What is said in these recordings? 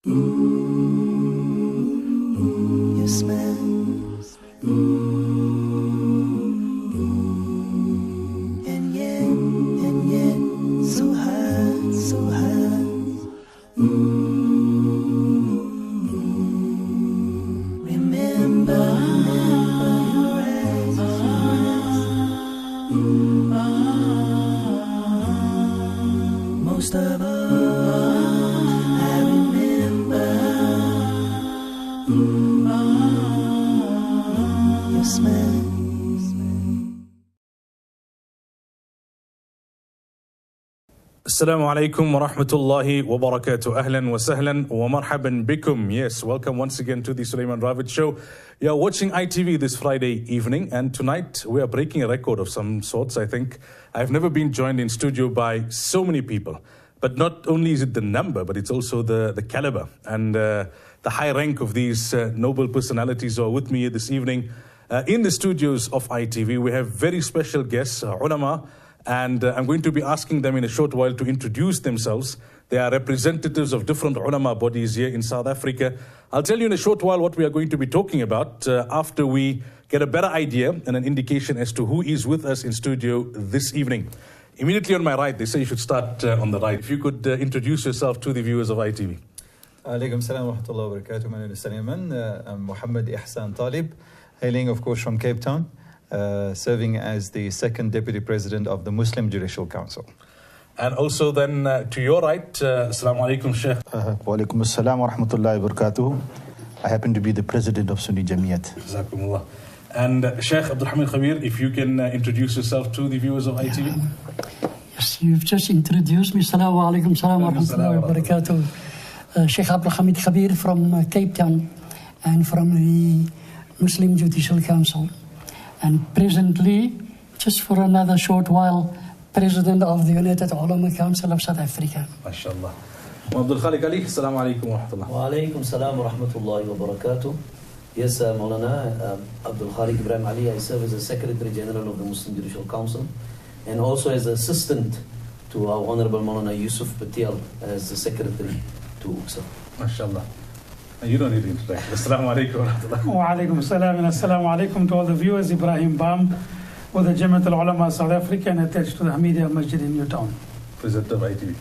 You smell. And yet, so high, so high. Remember your eyes, most of all, I remember your smell. Assalamu alaikum wa rahmatullahi wa barakatuh. Ahlan wa sahlan wa marhaban bikum. Yes, welcome once again to the Sulaiman Ravat show. You're watching ITV this Friday evening, and tonight we are breaking a record of some sorts, I think. I've never been joined in studio by so many people. But not only is it the number, but it's also the caliber and the high rank of these noble personalities who are with me here this evening. In the studios of ITV, we have very special guests, ulama, and I'm going to be asking them in a short while to introduce themselves. They are representatives of different ulama bodies here in South Africa. I'll tell you in a short while what we are going to be talking about after we get a better idea and an indication as to who is with us in studio this evening. Immediately on my right, they say you should start on the right. If you could introduce yourself to the viewers of ITV. Alaikum salam wa rahmatullahi wa barakatuh. My name is Sulaiman. I'm Muhammad Ihsan Talib, hailing of course from Cape Town. Serving as the second Deputy President of the Muslim Judicial Council. And also then to your right, Assalamu alaikum, Sheikh. Wa alaikum assalam wa rahmatullahi wa barakatuh. I happen to be the President of Sunni Jamiyat. Jazakumullah. And Sheikh Abdul Hamid Khabir, if you can introduce yourself to the viewers of ITV. Yes, you've just introduced me. Assalamu alaikum, salam wa rahmatullahi wa barakatuh. Sheikh Abdul Hamid Khabir from Cape Town and from the Muslim Judicial Council. And presently, just for another short while, President of the United Ulama Council of South Africa. MashaAllah. Abdul Khalik Ali, Assalamu alaikum wa rahmatullah. Wa alaikum salam wa rahmatullahi wa barakatuh. Yes, Maulana, Abdul Khalik Ibrahim Ali, I serve as the Secretary General of the Muslim Judicial Council and also as assistant to our Honorable Maulana Yusuf Patel as the Secretary to UUCSA. MashaAllah. You don't need to interact. Assalamu alaikum wa rahmatullah. Wa alaikum salam and assalamu alaikum to all the viewers. Ibrahim Bam with the Jamaat al-Ulama South Africa and attached to the Hamidiyya Masjid in Newtown. President of ITV.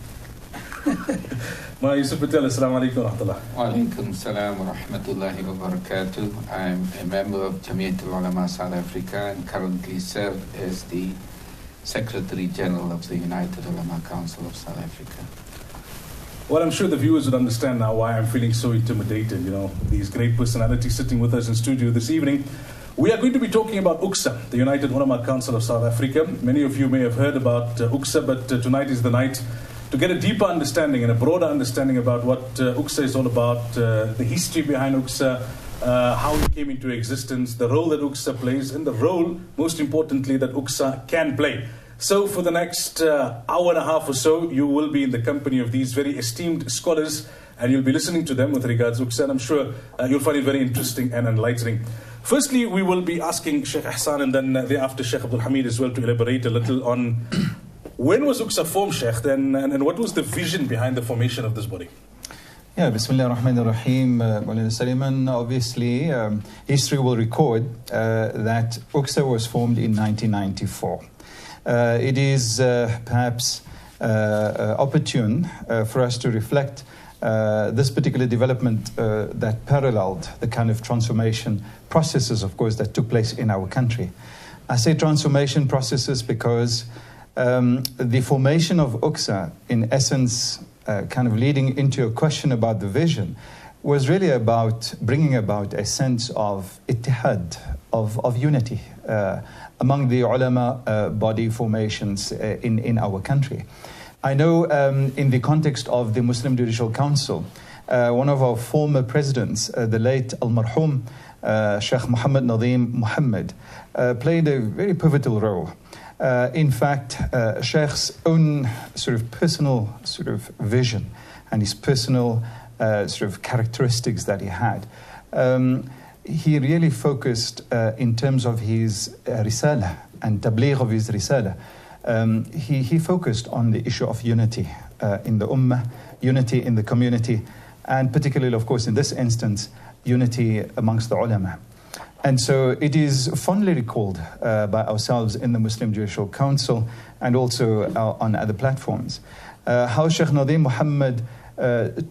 Ma Yusuf Patel, assalamu alaikum wa rahmatullah. Wa alaikum salam wa rahmatullahi wa barakatuh. I'm a member of Jamaat al-Ulama South Africa and currently serve as the Secretary General of the United Ulama Council of South Africa. Well, I'm sure the viewers would understand now why I'm feeling so intimidated. You know, these great personalities sitting with us in studio this evening. We are going to be talking about UUCSA, the United Ulama Council of South Africa. Many of you may have heard about UUCSA, but tonight is the night to get a deeper understanding and a broader understanding about what UUCSA is all about, the history behind UUCSA, how it came into existence, the role that UUCSA plays, and the role, most importantly, that UUCSA can play. So for the next hour and a half or so, you will be in the company of these very esteemed scholars and you'll be listening to them with regards to UUCSA, and I'm sure you'll find it very interesting and enlightening. Firstly, we will be asking Sheikh Ihsan and then thereafter Sheikh Abdul Hamid as well to elaborate a little on when was UUCSA formed, Sheikh, and what was the vision behind the formation of this body? Yeah, Bismillah ar-Rahman ar-Rahim. Maulana Sulaiman, obviously, history will record that UUCSA was formed in 1994. It is perhaps opportune for us to reflect this particular development that paralleled the kind of transformation processes, of course, that took place in our country. I say transformation processes because the formation of UUCSA, in essence, kind of leading into a question about the vision, was really about bringing about a sense of ittihad, of unity among the ulama body formations in our country. I know in the context of the Muslim Judicial Council, one of our former presidents, the late Al-Marhum Sheikh Muhammad Nadeem Muhammad, played a very pivotal role. In fact, Sheikh's own sort of personal sort of vision and his personal sort of characteristics that he had, he really focused in terms of his risala and tabligh of his risala. He focused on the issue of unity in the ummah, unity in the community, and particularly, of course, in this instance, unity amongst the ulama. And so it is fondly recalled by ourselves in the Muslim Judicial Council and also on other platforms, how Sheikh Nadeem Muhammad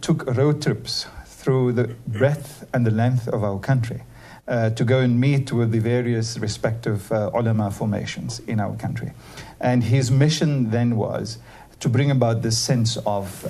took road trips through the breadth and the length of our country to go and meet with the various respective ulama formations in our country. And his mission then was to bring about this sense of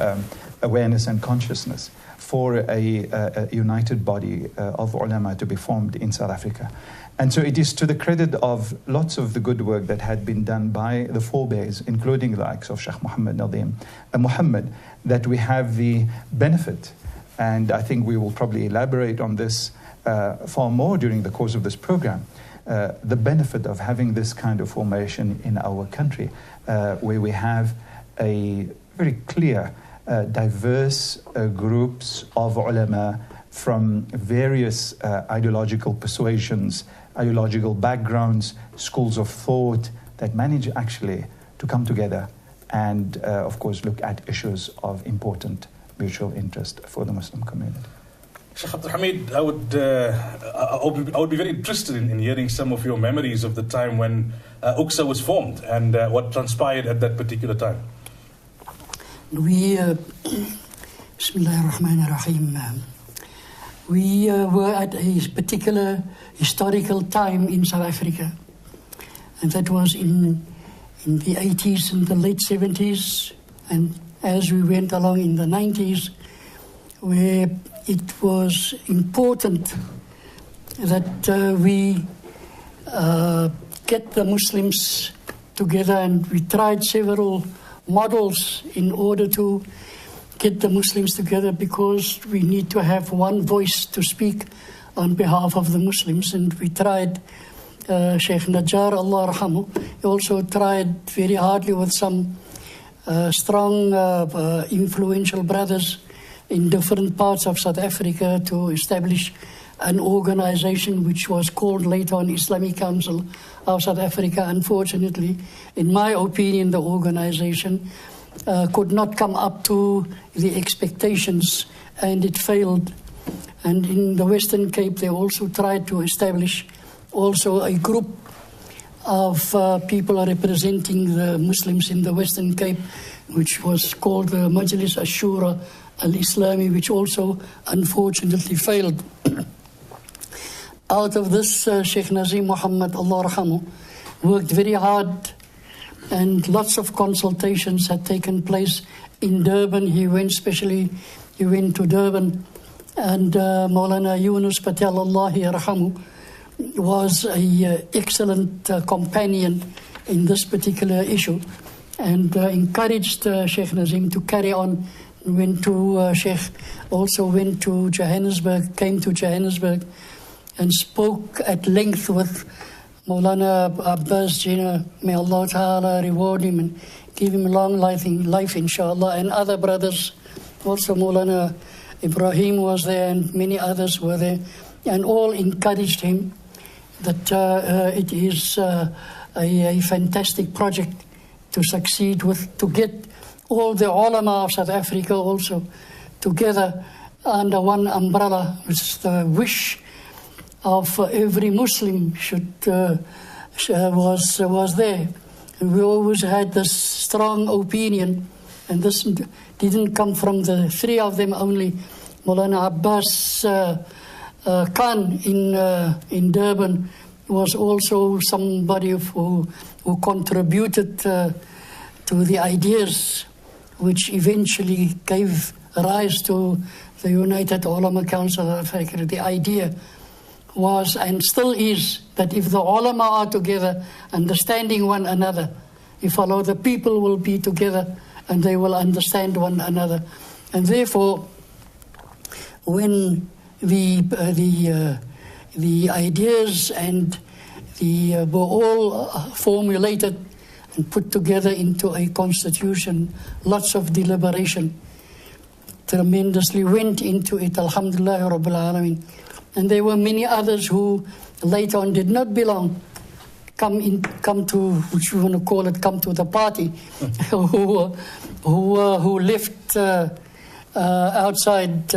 awareness and consciousness for a united body of ulama to be formed in South Africa. And so it is to the credit of lots of the good work that had been done by the forebears, including the likes of Sheikh Muhammad Nadeem Muhammad, that we have the benefit, and I think we will probably elaborate on this far more during the course of this program, the benefit of having this kind of formation in our country, where we have a very clear diverse groups of ulama from various ideological persuasions, ideological backgrounds, schools of thought that manage actually to come together and, of course, look at issues of important mutual interest for the Muslim community. Sheikh Abdul Hamid, I would be very interested in hearing some of your memories of the time when UUCSA was formed and what transpired at that particular time. We, Bismillah ar-Rahman ar-Rahim, we were at a particular historical time in South Africa, and that was in the 80s and the late 70s, and as we went along in the 90s, where it was important that we get the Muslims together, and we tried several models in order to get the Muslims together, because we need to have one voice to speak on behalf of the Muslims. And we tried, Sheikh Najjar, Allah Rahamu, he also tried very hardly with some strong, influential brothers in different parts of South Africa to establish an organization which was called later on Islamic Council of South Africa. Unfortunately, in my opinion, the organization could not come up to the expectations, and it failed. And in the Western Cape, they also tried to establish also a group of people representing the Muslims in the Western Cape, which was called the Majlis Ashura al-Islami, which also unfortunately failed. Out of this, Sheikh Nadeem Muhammad, Allah Rahamu, worked very hard, and lots of consultations had taken place in Durban. He went to Durban, and Maulana Yunus Patel, Allah Rahamu, was an excellent companion in this particular issue, and encouraged Sheikh Nadeem to carry on. Sheikh also went to Johannesburg, came to Johannesburg, and spoke at length with Maulana Abbas Jina. May Allah Ta'ala reward him and give him long life, inshallah, and other brothers. Also Maulana Ibrahim was there, and many others were there, and all encouraged him that it is a fantastic project to succeed with, to get all the ulama of South Africa also together under one umbrella, which the wish of every Muslim was there. And we always had this strong opinion, and this didn't come from the three of them only. Maulana Abbas Khan in Durban was also somebody who contributed to the ideas which eventually gave rise to the United Ulama Council of Africa. The idea was and still is that if the ulama are together, understanding one another, if all the people will be together and they will understand one another. And therefore, when the ideas and were all formulated and put together into a constitution, lots of deliberation tremendously went into it, alhamdulillah rabbil alameen. And there were many others who later on did not belong, come to, which we want to call it, come to the party, who left outside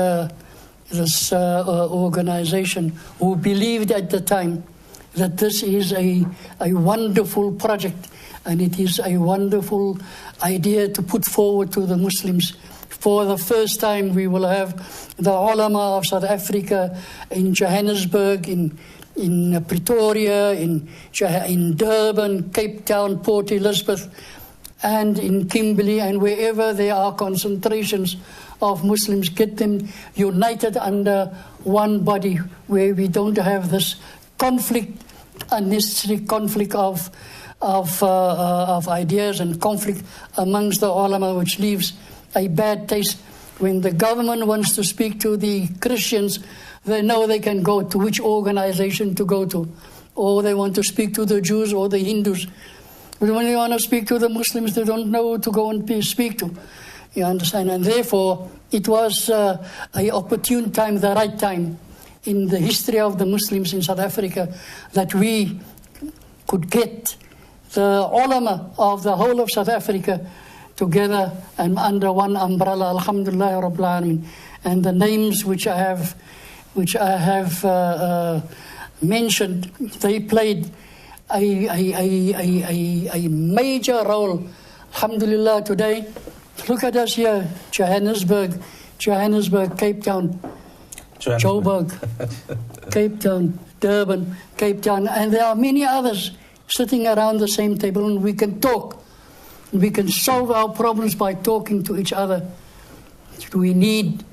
this organization who believed at the time that this is a wonderful project and it is a wonderful idea to put forward to the Muslims. For the first time, we will have the ulama of South Africa in Johannesburg, in Pretoria, in Durban, Cape Town, Port Elizabeth, and in Kimberley, and wherever there are concentrations of Muslims, get them united under one body, where we don't have this conflict, unnecessary conflict of ideas and conflict amongst the ulama, which leaves a bad taste. When the government wants to speak to the Christians, they know they can go to which organization to go to, or they want to speak to the Jews or the Hindus. But when they want to speak to the Muslims, they don't know who to go and speak to. You understand? And therefore, it was an opportune time, the right time in the history of the Muslims in South Africa, that we could get the ulama of the whole of South Africa together and under one umbrella. Alhamdulillah Rabbil Alameen. And the names which I have mentioned, they played a major role. Alhamdulillah, today, look at us here, Johannesburg, Cape Town, Joburg, Cape Town, Durban, Cape Town, and there are many others sitting around the same table, and we can talk. We can solve our problems by talking to each other. We need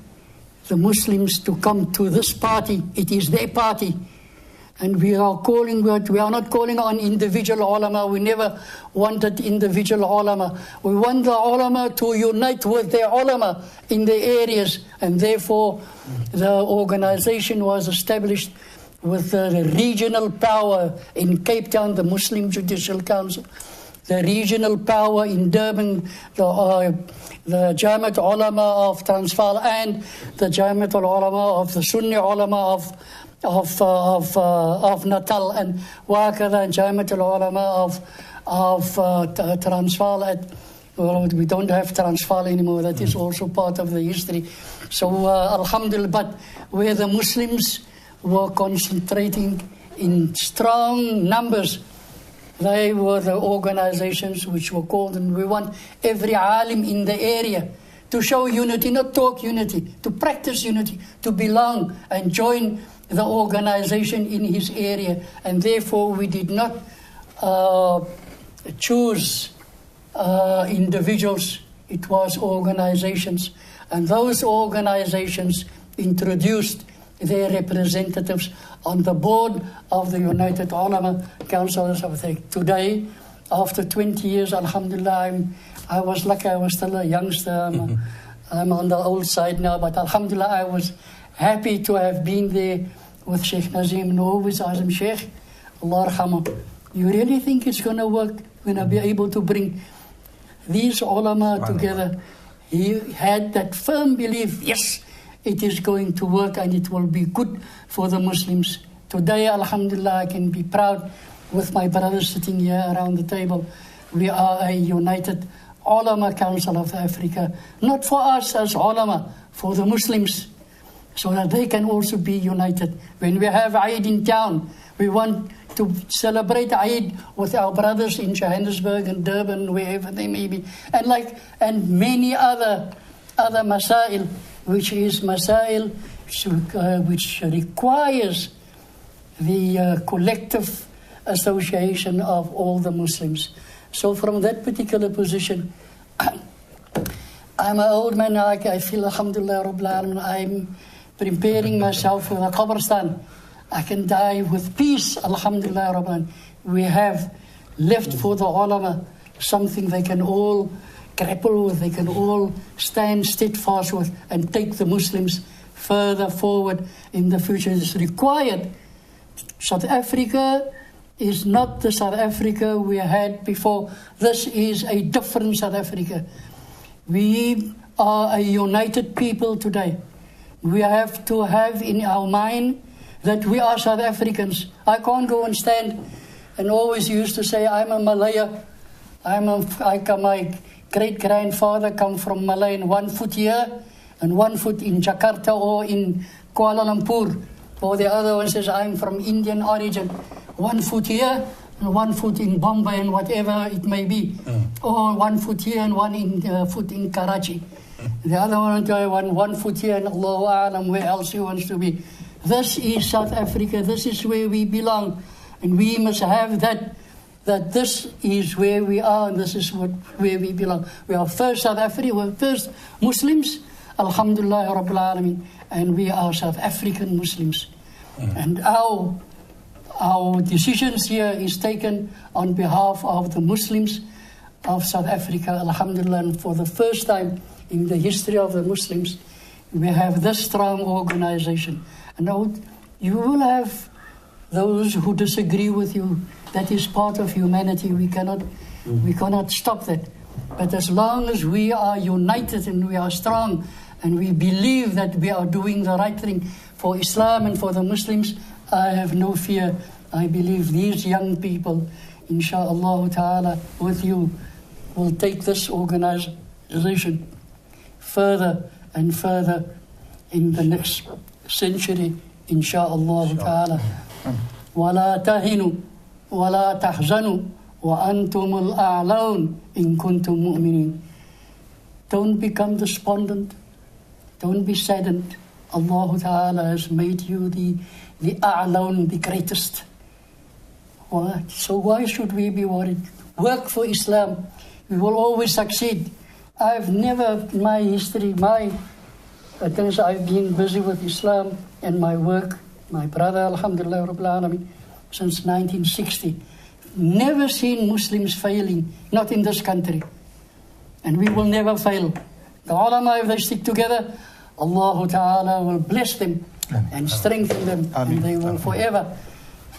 the Muslims to come to this party. It is their party. And we are not calling on individual ulama. We never wanted individual ulama. We want the ulama to unite with their ulama in the areas. And therefore, the organization was established with the regional power in Cape Town, the Muslim Judicial Council, the regional power in Durban, the Jamiat Ulama of Transvaal, and the Jamiat Ulama of the Sunni Ulama of Natal, and Wakada, and Jamiat Ulama of Transvaal. Well, we don't have Transvaal anymore. That is also part of the history. So, alhamdulillah, but where the Muslims were concentrating in strong numbers, they were the organizations which were called, and we want every alim in the area to show unity, not talk unity, to practice unity, to belong and join the organization in his area. And therefore, we did not choose individuals. It was organizations. And those organizations introduced their representatives on the board of the United Ulama Council of South Africa. Today, after 20 years, alhamdulillah, I was lucky, I was still a youngster. I'm on the old side now, but alhamdulillah, I was happy to have been there with Sheikh Nazim and always Azim Sheikh, Allah arhamah. You really think it's going to work? We're going to be able to bring these ulama together? He had that firm belief, yes, it is going to work and it will be good for the Muslims. Today, alhamdulillah, I can be proud with my brothers sitting here around the table. We are a united ulama council of Africa, not for us as ulama, for the Muslims, so that they can also be united. When we have Eid in town, we want to celebrate Eid with our brothers in Johannesburg and Durban, wherever they may be, and many other masail, which is masail which requires the collective association of all the Muslims. So from that particular position, I'm an old man now. I feel, alhamdulillah, Rabbil Alamin, I'm preparing myself for the Qabristan. I can die with peace, alhamdulillah, Rabbil Alamin. We have left for the ulama something they can all grapple with, they can all stand steadfast with, and take the Muslims further forward in the future. It's required. South Africa is not the South Africa we had before. This is a different South Africa. We are a united people today. We have to have in our mind that we are South Africans. I can't go and stand and always used to say, I'm a Malaya. My great-grandfather come from Malay, and 1 foot here and 1 foot in Jakarta or in Kuala Lumpur, or the other one says, I'm from Indian origin. 1 foot here, and 1 foot in Bombay and whatever it may be. Or 1 foot here and 1 foot in Karachi. The other one foot here and Allahu A'lam where else he wants to be. This is South Africa. This is where we belong. And we must have that this is where we are and this is where we belong. We are first South Africa, we're first Muslims, Alhamdulillah Rabbil Alameen, and we are South African Muslims. And our decisions here is taken on behalf of the Muslims of South Africa, Alhamdulillah, and for the first time in the history of the Muslims, we have this strong organization. And now you will have those who disagree with you. That is part of humanity. We cannot stop that. But as long as we are united and we are strong and we believe that we are doing the right thing for Islam and for the Muslims, I have no fear. I believe these young people, inshallah ta'ala, with you, will take this organization further and further in the next century, inshallah ta'ala. وَلَا تَهِنُوا وَلَا تَحْزَنُوا وَأَنْتُمُ الْأَعْلَوْنَ إِن كُنْتُم مُؤْمِنِينَ. Don't become despondent. Don't be saddened. Allah Ta'ala has made you the A'laun, the greatest. What? So why should we be worried? Work for Islam. We will always succeed. I've never, in my history, since I've been busy with Islam and my work, my brother, Alhamdulillah Rabbil Alameen, since 1960, never seen Muslims failing, not in this country. And we will never fail. The ulama, if they stick together, Allah Ta'ala will bless them and strengthen them, and they will forever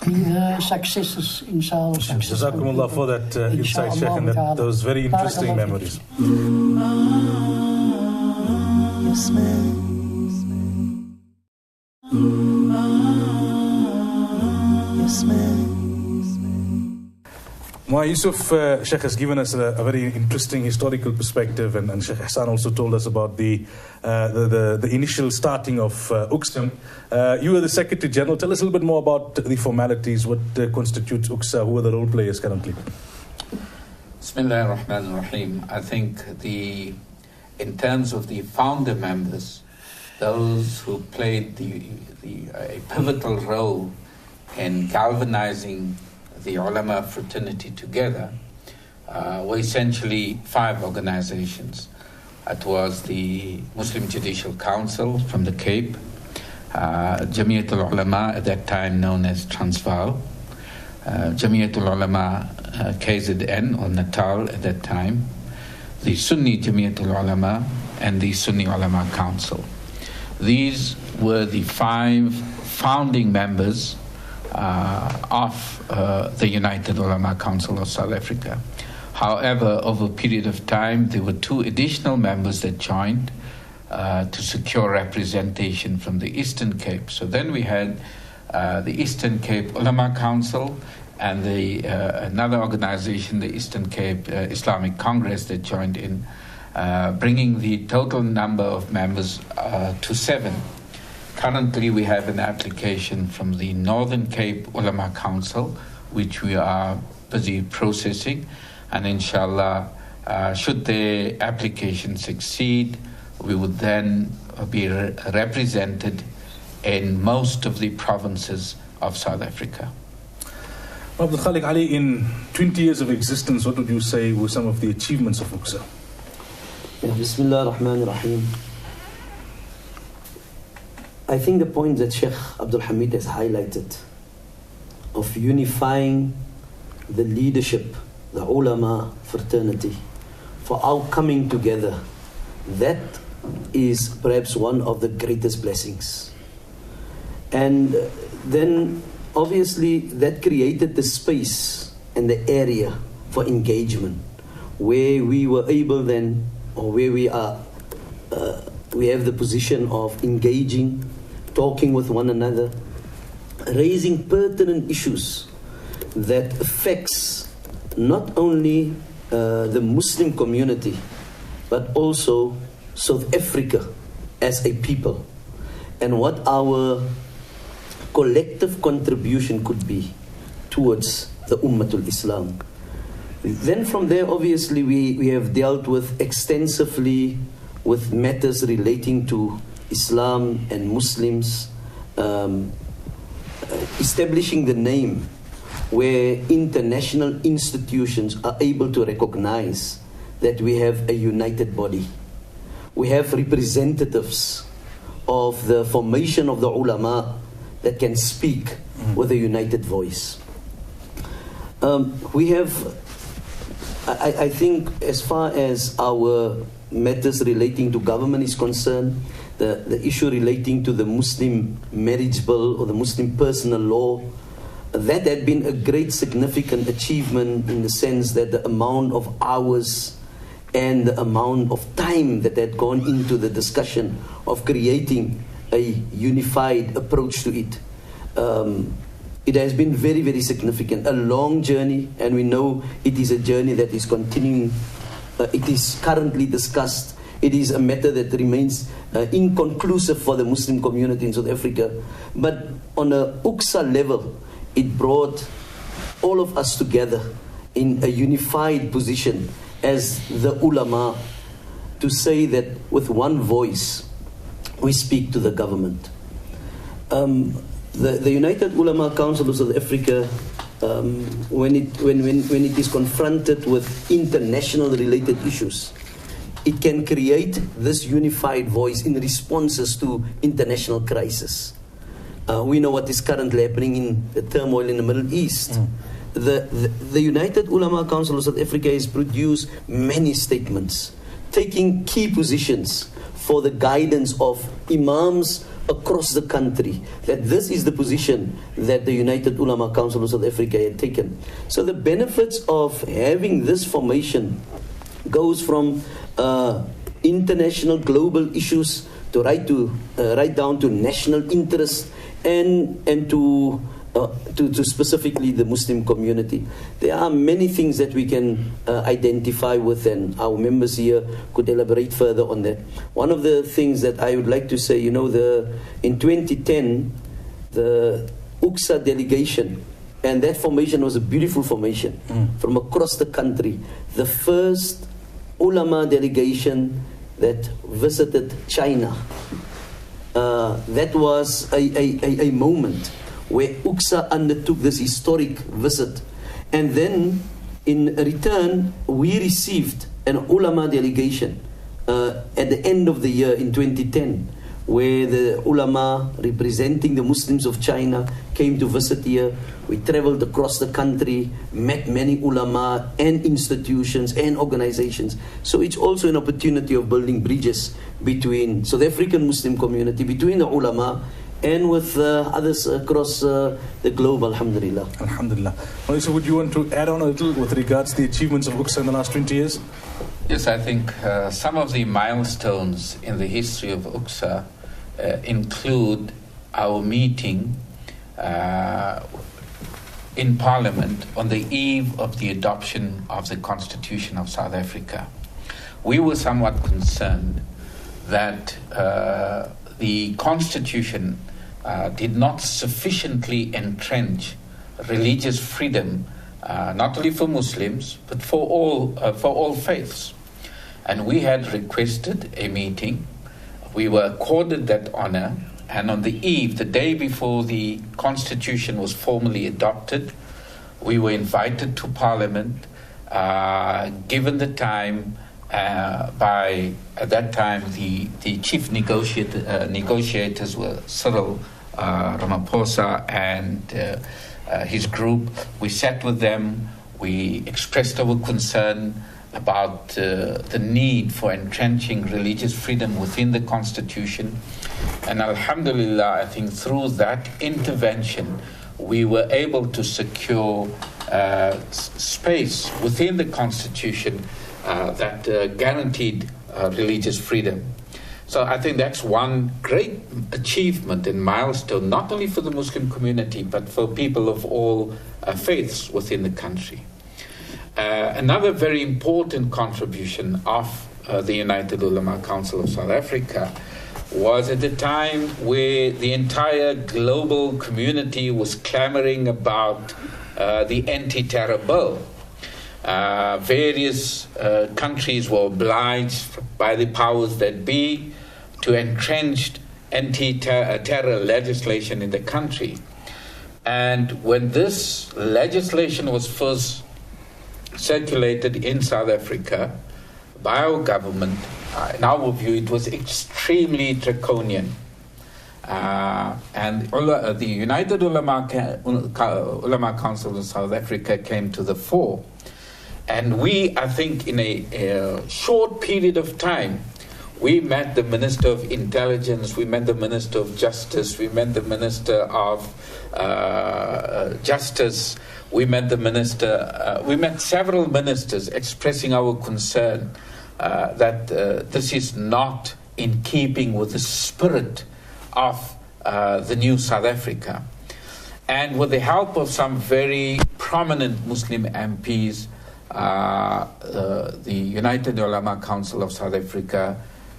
be successes, inshallah. Jazakumullah for that insight, Sheikh, and those very interesting memories. Yes, man. Yes, man. Yusuf, Sheikh has given us a very interesting historical perspective, and Sheikh Hassan also told us about the initial starting of UUCSA. You were the Secretary General. Tell us a little bit more about the formalities, what constitutes UUCSA, who are the role players currently? Bismillah ar-Rahman ar-Rahim. I think in terms of the founder members, those who played a pivotal role in galvanizing the ulama fraternity together were essentially 5 organizations. It was the Muslim Judicial Council from the Cape, Jamiatul Ulama, at that time known as Transvaal, Jamiatul Ulama KZN or Natal at that time, the Sunni Jamiatul Ulama, and the Sunni Ulama Council. These were the 5 founding members of the United Ulama Council of South Africa. However, over a period of time, there were 2 additional members that joined to secure representation from the Eastern Cape. So then we had the Eastern Cape Ulama Council and another organization, the Eastern Cape Islamic Congress, that joined in, bringing the total number of members to 7. Currently, we have an application from the Northern Cape Ulama Council, which we are busy processing. And inshallah, should the application succeed, we would then be represented in most of the provinces of South Africa. Abdul Khalik Ali, in 20 years of existence, what would you say were some of the achievements of UUCSA? Bismillah ar-Rahman ar-Rahim. I think the point that Sheikh Abdul Hamid has highlighted of unifying the leadership, the ulama fraternity, for our coming together, that is perhaps one of the greatest blessings. And then obviously that created the space and the area for engagement, where we were able then, or where we are, we have the position of engaging, talking with one another, raising pertinent issues that affects not only the Muslim community, but also South Africa as a people and what our collective contribution could be towards the Ummatul Islam. Then from there, obviously, we have dealt with extensively with matters relating to Islam and Muslims, establishing the name where international institutions are able to recognize that we have a united body. We have representatives of the formation of the ulama that can speak with a united voice. We have, I think, as far as our matters relating to government is concerned, the issue relating to the Muslim marriage bill or the Muslim personal law, that had been a great significant achievement in the sense that the amount of hours and the amount of time that had gone into the discussion of creating a unified approach to it. It has been very, very significant, a long journey, and we know it is a journey that is continuing. It is currently discussed. It is a matter that remains inconclusive for the Muslim community in South Africa. But on a UUCSA level, it brought all of us together in a unified position as the ulama to say that with one voice we speak to the government. The United Ulama Council of South Africa, when it is confronted with international related issues, it can create this unified voice in responses to international crisis. We know what is currently happening in the turmoil in the Middle East. The United Ulama Council of South Africa has produced many statements, taking key positions for the guidance of imams across the country, that this is the position that the United Ulama Council of South Africa had taken. So the benefits of having this formation goes from international global issues to right down to national interest and to specifically the Muslim community. There are many things that we can identify with, and our members here could elaborate further on that. One of the things that I would like to say, in 2010, the UUCSA delegation, and that formation was a beautiful formation from across the country. The first ulama delegation that visited China. That was a moment where UUCSA undertook this historic visit. And then, in return, we received an ulama delegation at the end of the year in 2010, where the ulama representing the Muslims of China came to visit here. We traveled across the country, met many ulama and institutions and organizations. So it's also an opportunity of building bridges between South African Muslim community, between the ulama and with others across the globe, alhamdulillah. Alhamdulillah. So would you want to add on a little with regards to the achievements of UUCSA in the last 20 years? Yes, I think some of the milestones in the history of UUCSA include our meeting in Parliament on the eve of the adoption of the Constitution of South Africa. We were somewhat concerned that the Constitution did not sufficiently entrench religious freedom, not only for Muslims, but for all faiths. And we had requested a meeting. We were accorded that honor, and on the eve, the day before the Constitution was formally adopted, we were invited to Parliament, given the time by, at that time, the chief negotiators were Cyril Ramaphosa and his group. We sat with them, we expressed our concern about the need for entrenching religious freedom within the Constitution. And alhamdulillah, I think through that intervention, we were able to secure space within the Constitution that guaranteed religious freedom. So I think that's one great achievement and milestone, not only for the Muslim community, but for people of all faiths within the country. Another very important contribution of the United Ulama Council of South Africa was at a time where the entire global community was clamoring about the anti-terror bill. Various countries were obliged by the powers that be to entrench anti-terror legislation in the country. And when this legislation was first circulated in South Africa by our government, in our view, it was extremely draconian. And the United Ulama Council of South Africa came to the fore. And we, I think, in a short period of time, we met the Minister of Intelligence, we met the Minister of Justice, we met the Minister of Justice, we met the Minister, we met several ministers expressing our concern that this is not in keeping with the spirit of the new South Africa. And with the help of some very prominent Muslim MPs, the United Ulama Council of South Africa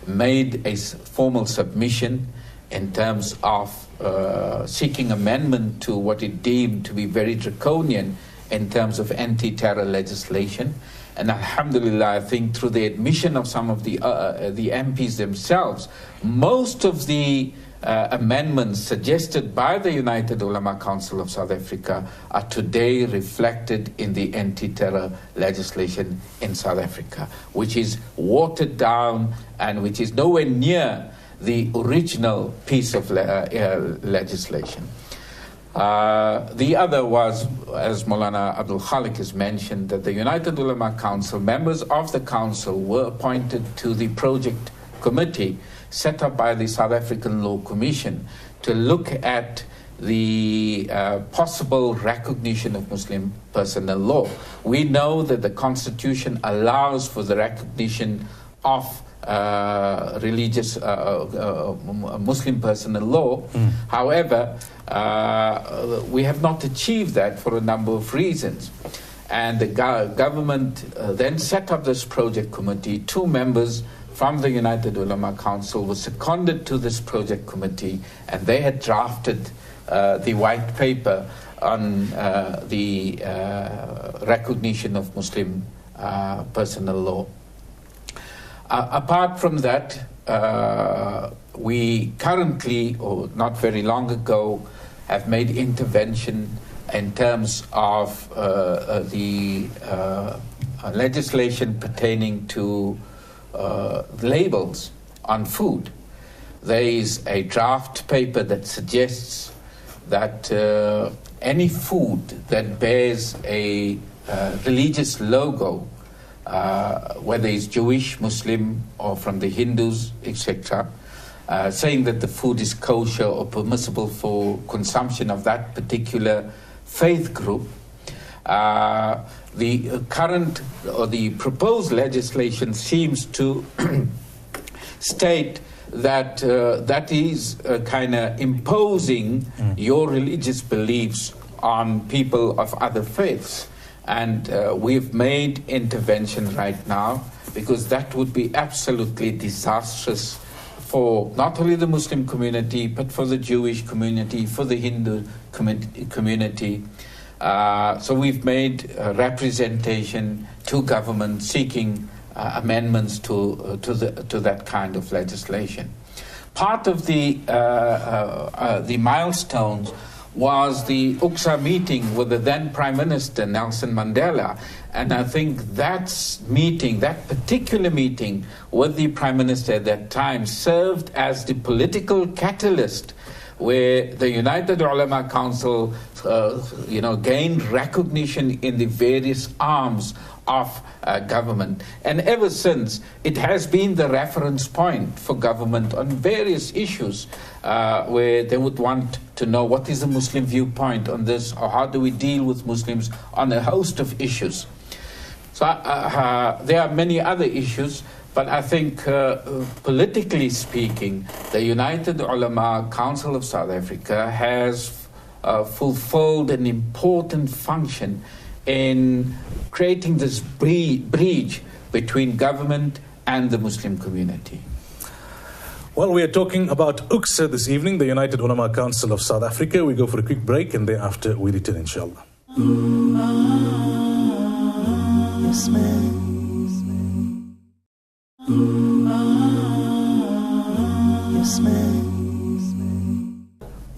made a formal submission in terms of seeking amendment to what it deemed to be very draconian in terms of anti-terror legislation. And alhamdulillah, I think through the admission of some of the MPs themselves, most of the amendments suggested by the United Ulama Council of South Africa are today reflected in the anti-terror legislation in South Africa, which is watered down and which is nowhere near the original piece of legislation. The other was, as Maulana Abdul Khalik has mentioned, that the United Ulama Council, members of the council were appointed to the project committee set up by the South African Law Commission to look at the possible recognition of Muslim personal law. We know that the Constitution allows for the recognition of religious Muslim personal law. However, we have not achieved that for a number of reasons. And the government then set up this project committee. 2 members from the United Ulama Council were seconded to this project committee, and they had drafted the white paper on the recognition of Muslim personal law. Apart from that, we currently, or not very long ago, have made intervention in terms of the legislation pertaining to labels on food. There is a draft paper that suggests that any food that bears a religious logo, whether it's Jewish, Muslim, or from the Hindus, etc., saying that the food is kosher or permissible for consumption of that particular faith group. The current or the proposed legislation seems to state that that is kind of imposing your religious beliefs on people of other faiths. And we've made intervention right now because that would be absolutely disastrous for not only the Muslim community, but for the Jewish community, for the Hindu community. So we've made representation to government seeking amendments to that kind of legislation. Part of the milestones was the UUCSA meeting with the then Prime Minister, Nelson Mandela. And I think that particular meeting with the Prime Minister at that time served as the political catalyst where the United Ulama Council gained recognition in the various arms of government. And ever since, it has been the reference point for government on various issues where they would want to know what is the Muslim viewpoint on this, or how do we deal with Muslims on a host of issues. So there are many other issues, but I think politically speaking, the United Ulama Council of South Africa has fulfilled an important function in creating this bridge between government and the Muslim community. Well, we are talking about UUCSA this evening, the United Ulama Council of South Africa. We go for a quick break and thereafter we return, inshallah. Yes, man. Yes, man.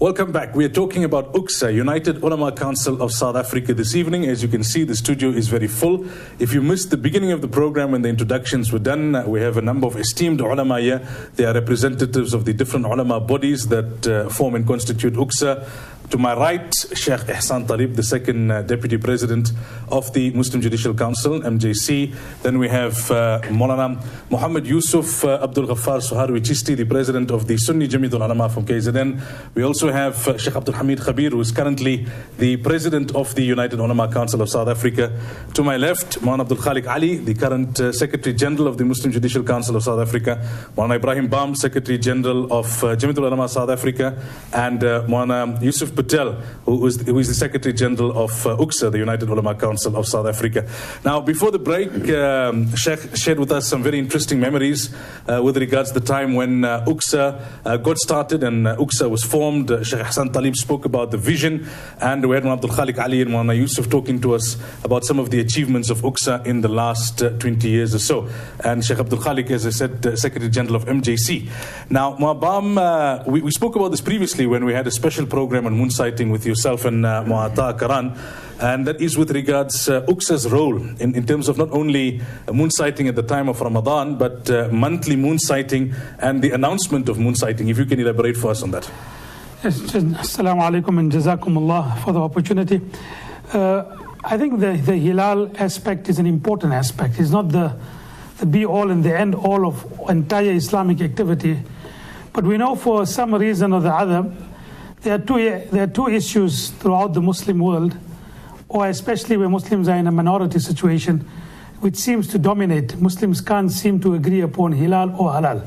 Welcome back. We are talking about UUCSA, United Ulama Council of South Africa this evening. As you can see, the studio is very full. If you missed the beginning of the program when the introductions were done, we have a number of esteemed ulama here. They are representatives of the different ulama bodies that form and constitute UUCSA. To my right, Sheikh Ihsan Talib, the second Deputy President of the Muslim Judicial Council, MJC. Then we have Maulana Muhammad Yusuf Abdul Ghaffar Suharwi Chisti, the President of the Sunni Jamiat al-Ulama from KZN. We also have Sheikh Abdul Hamid Khabir, who is currently the President of the United Ulama Council of South Africa. To my left, Maulana Abdul Khalik Ali, the current Secretary General of the Muslim Judicial Council of South Africa. Maulana Ibrahim Bam, Secretary General of Jamiat al-Ulama South Africa. And Maulana Yusuf Patel, who is the Secretary General of UUCSA, the United Ulama Council of South Africa. Now, before the break, Sheikh shared with us some very interesting memories with regards to the time when UUCSA got started and UUCSA was formed. Sheikh Ihsan Talib spoke about the vision, and we had Maulana Abdul Khalik Ali and Maulana Yusuf talking to us about some of the achievements of UUCSA in the last 20 years or so. And Sheikh Abdul Khalik, as I said, Secretary General of MJC. Now, Mu'abam, we spoke about this previously when we had a special program on moon sighting with yourself and Mu'ata Karan, and that is with regards UUCSA's role in terms of not only moon sighting at the time of Ramadan, but monthly moon sighting and the announcement of moon sighting. If you can elaborate for us on that. Yes, Assalamu alaikum and Jazakumullah for the opportunity. I think the Hilal aspect is an important aspect. It's not the be-all and the end-all of entire Islamic activity. But we know for some reason or the other, there are two issues throughout the Muslim world, or especially where Muslims are in a minority situation, which seems to dominate. Muslims can't seem to agree upon Hilal or Halal.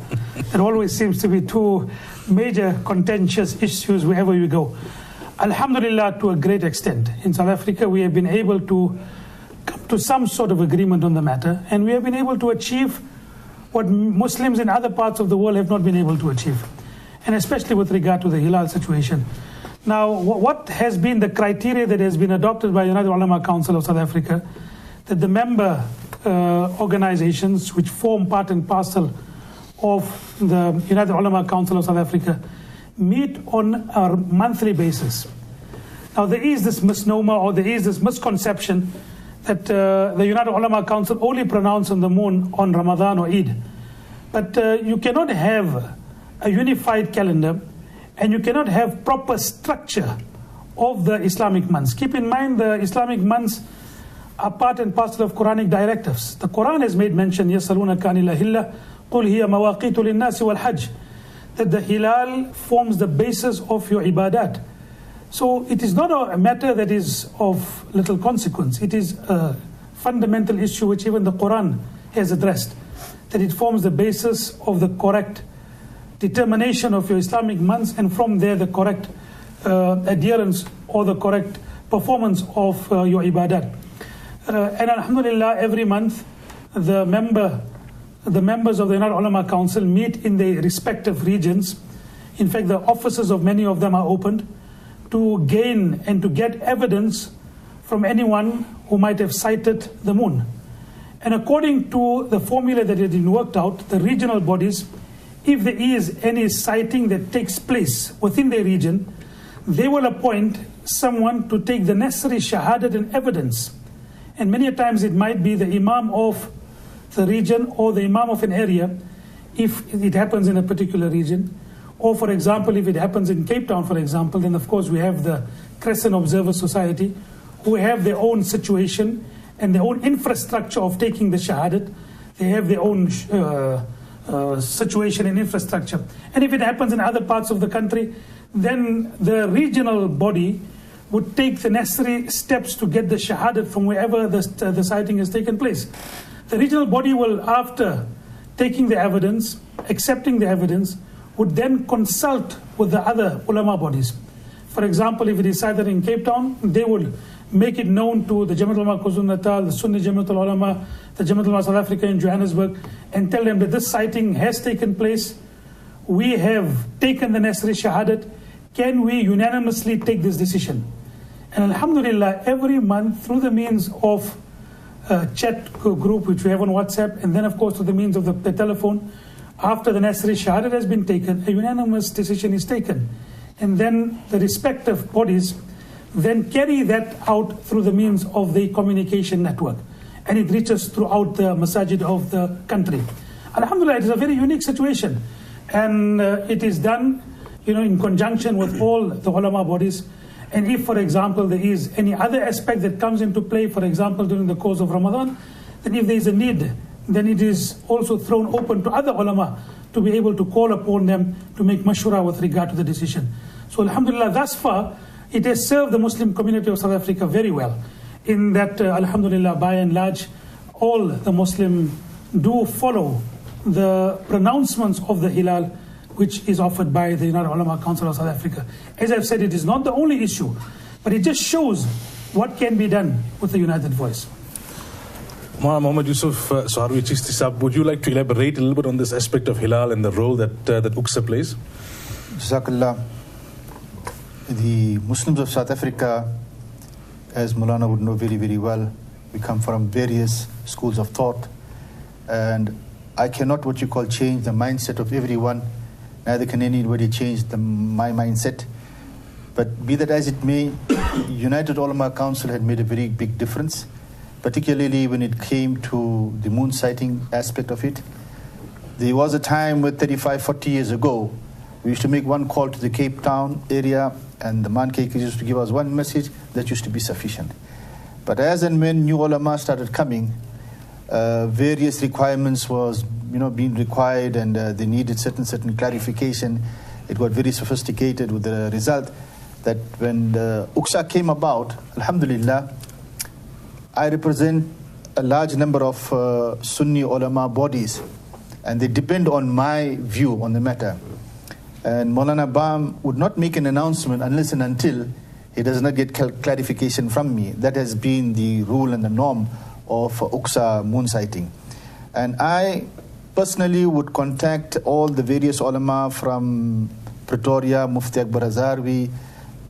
There always seems to be two major contentious issues wherever you go. Alhamdulillah, to a great extent. In South Africa, we have been able to come to some sort of agreement on the matter, and we have been able to achieve what Muslims in other parts of the world have not been able to achieve, and especially with regard to the Hilal situation. Now, what has been the criteria that has been adopted by United Ulama Council of South Africa, that the member organizations which form part and parcel of the United Ulama Council of South Africa meet on a monthly basis. Now, there is this misnomer or there is this misconception that the United Ulama Council only pronounce on the moon on Ramadan or Eid. But you cannot have a unified calendar, and you cannot have proper structure of the Islamic months. Keep in mind, the Islamic months are part and parcel of Quranic directives. The Quran has made mention, يَسَلُونَكَ عَنِ الْأَهِلَّةِ قُلْ هِيَ مَوَاقِيتُ لِلنَّاسِ وَالْحَجِّ, that the Hilal forms the basis of your ibadat. So it is not a matter that is of little consequence. It is a fundamental issue which even the Quran has addressed, that it forms the basis of the correct determination of your Islamic months, and from there the correct adherence or the correct performance of your ibadat. And alhamdulillah, every month the members of the United Ulama Council meet in their respective regions. In fact, the offices of many of them are opened to gain and to get evidence from anyone who might have sighted the moon. And according to the formula that has been worked out, the regional bodies, if there is any sighting that takes place within their region, they will appoint someone to take the necessary shahadat and evidence. And many a times it might be the imam of the region or the imam of an area, if it happens in a particular region. Or for example, if it happens in Cape Town, for example, then of course we have the Crescent Observer Society, who have their own situation and their own infrastructure of taking the shahadat. They have their own situation and infrastructure. And if it happens in other parts of the country, then the regional body would take the necessary steps to get the shahadat from wherever the sighting has taken place. The regional body will, after taking the evidence, accepting the evidence, would then consult with the other ulama bodies. For example, if it is sighted in Cape Town, they would make it known to the Jamiat Ulama KwaZulu-Natal, the Sunni Jamiat Ulama, the Jamiat Ulama South Africa in Johannesburg, and tell them that this sighting has taken place we have taken the Nasri Shahadat, can we unanimously take this decision? And alhamdulillah, every month through the means of chat group which we have on WhatsApp, and then of course through the means of the telephone, after the Nasri Shahadat has been taken, a unanimous decision is taken. And then the respective bodies then carry that out through the means of the communication network. And it reaches throughout the masajid of the country. Alhamdulillah, it is a very unique situation. And it is done, in conjunction with all the ulama bodies. And if, for example, there is any other aspect that comes into play, for example, during the course of Ramadan, then if there is a need, then it is also thrown open to other ulama to be able to call upon them to make mashura with regard to the decision. So alhamdulillah, thus far, it has served the Muslim community of South Africa very well. In that, alhamdulillah, by and large, all the Muslim do follow the pronouncements of the Hilal, which is offered by the United Ulama Council of South Africa. As I've said, it is not the only issue, but it just shows what can be done with the united voice. Muhammad Yusuf Saharwi Chishti Sahab, would you like to elaborate a little bit on this aspect of Hilal and the role that UUCSA plays? Jazakallah. The Muslims of South Africa, as Maulana would know very, very well, we come from various schools of thought, and I cannot what you call change the mindset of everyone, neither can anybody change my mindset. But be that as it may, United Ulama Council had made a very big difference, particularly when it came to the moon sighting aspect of it. There was a time where 35, 40 years ago, we used to make one call to the Cape Town area, and the man-cakers used to give us one message that used to be sufficient. But as and when new ulama started coming, various requirements was being required, and they needed certain clarification. It got very sophisticated, with the result that when the UUCSA came about, alhamdulillah, I represent a large number of Sunni ulama bodies, and they depend on my view on the matter. And Maulana Bam would not make an announcement unless and until he does not get clarification from me. That has been the rule and the norm of UUCSA moon sighting. And I personally would contact all the various ulama from Pretoria, Mufti Akbar Azarwi,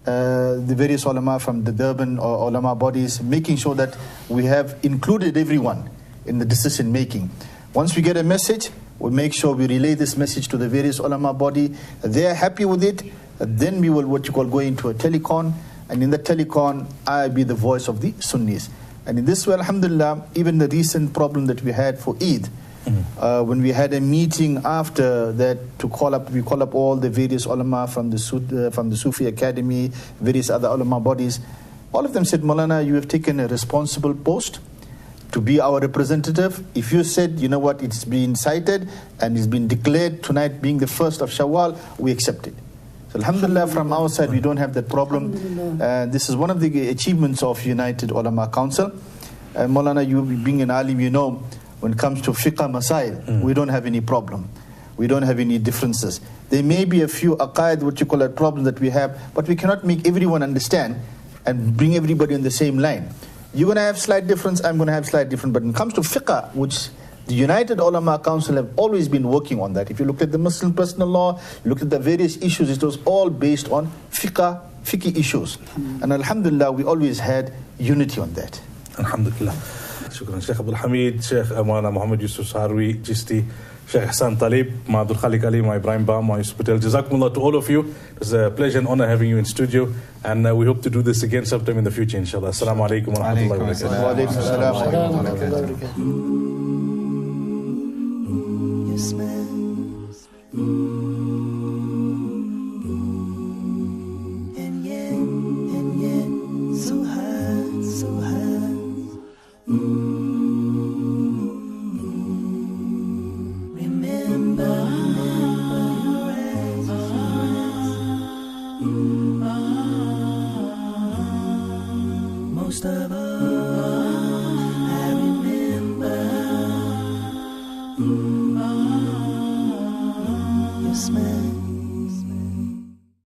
the various ulama from the Durban ulama bodies, making sure that we have included everyone in the decision making. Once we get a message, we make sure we relay this message to the various ulama body. They are happy with it. Then we will go into a telecon, and in the telecon, I be the voice of the Sunnis. And in this way, alhamdulillah, even the recent problem that we had for Eid, when we had a meeting after that we call up all the various ulama from the Sufi Academy, various other ulama bodies. All of them said, Maulana, you have taken a responsible post to be our representative. If you said, you know what, it's been cited and it's been declared tonight being the 1st of Shawwal, we accept it. So alhamdulillah, from our side, we don't have that problem. This is one of the achievements of United Ulama Council. Maulana, you being an alim, when it comes to fiqh masail, we don't have any problem. We don't have any differences. There may be a few aqaid, what you call a problem that we have, but we cannot make everyone understand and bring everybody on the same line. You're going to have slight difference, I'm going to have slight difference. But when it comes to fiqh, which the United Ulama Council have always been working on that. If you look at the Muslim personal law, you look at the various issues, it was all based on fiqh issues. And alhamdulillah, we always had unity on that. Alhamdulillah. Shukran. Sheikh Abdul Hamid, Sheikh Amana Muhammad Yusuf Saharwi Chishti, Sheikh Hassan Talib, Ma Abdul Khalik Ali, Ma Ibrahim Bam, Ma Yusuf Patel. Jazakumullah to all of you. It was a pleasure and honor having you in studio. And we hope to do this again sometime in the future, inshallah. Assalamu alaikum wa rahmatullahi wa barakatuh. Wa alaikum assalam wa rahmatullahi wa barakatuh. You smell. And yet, so high, so high. Remember your eyes. Most of us